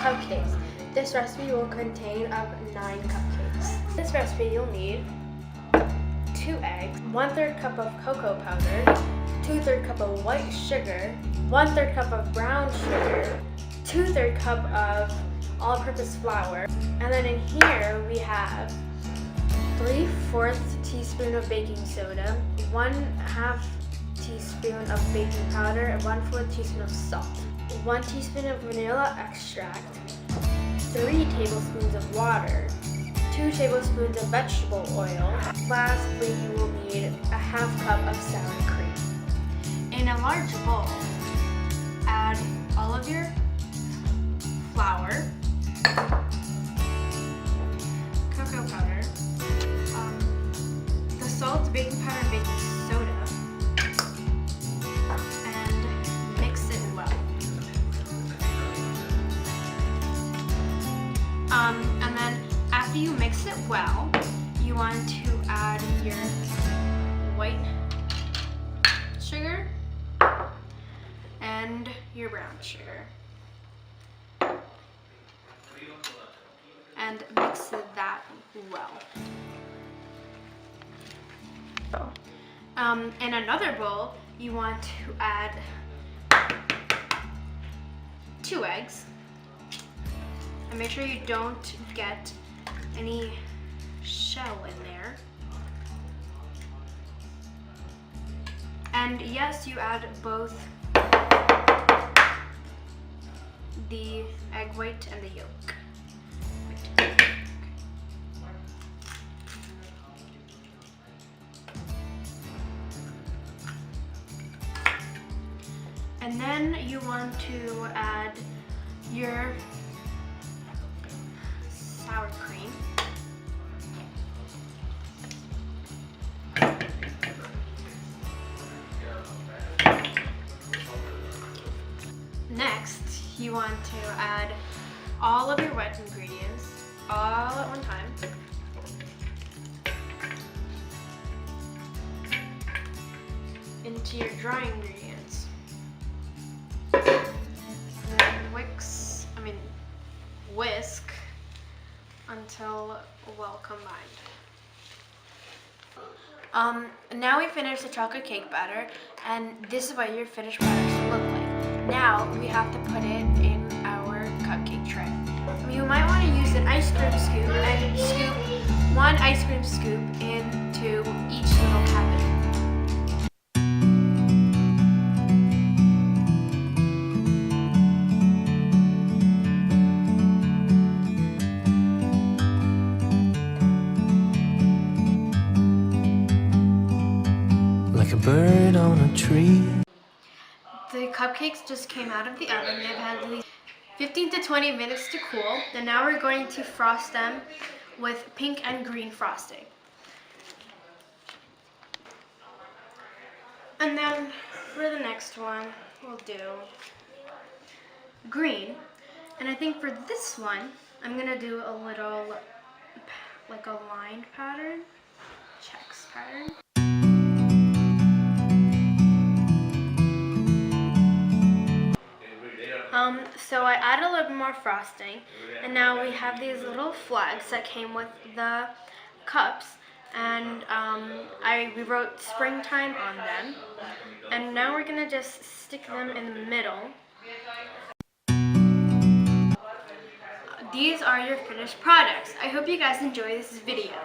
cupcakes. This recipe will contain of 9 cupcakes. This recipe you'll need 2 eggs, 1/3 cup of cocoa powder, 2/3 cup of white sugar, 1/3 cup of brown sugar, 2/3 cup of all-purpose flour, and then in here we have 3/4 teaspoon of baking soda, 1/2 teaspoon of baking powder, and 1/4 teaspoon of salt, 1 teaspoon of vanilla extract, 3 tablespoons of water, 2 tablespoons of vegetable oil. Lastly, you will need a 1/2 cup of sour cream. In a large bowl, add all of your flour, cocoa powder, the salt, baking powder, and baking soda, and mix it well. And then after you mix it well, you want to add your white sugar and your brown sugar. And mix that well. In another bowl, you want to add 2 eggs. And make sure you don't get any shell in there. And yes, you add both the egg white and the yolk. And then you want to add your sour cream. Next, you want to add all of your wet ingredients all at one time. Into your dry ingredients. And then whisk until well combined. Now we finished the chocolate cake batter, and this is what your finished batter should look like. Now we have to put it in our cupcake tray. You might want to use an ice cream scoop and scoop 1 ice cream scoop into each little cavity. Like a bird on a tree. The cupcakes just came out of the oven. They've had at least 15 to 20 minutes to cool. And now we're going to frost them with pink and green frosting. And then for the next one, we'll do green. And I think for this one, I'm gonna do a little, like a lined pattern, checks pattern. So I added a little bit more frosting, and now we have these little flags that came with the cups, and we wrote springtime on them, and now we're gonna just stick them in the middle. These are your finished products. I hope you guys enjoy this video.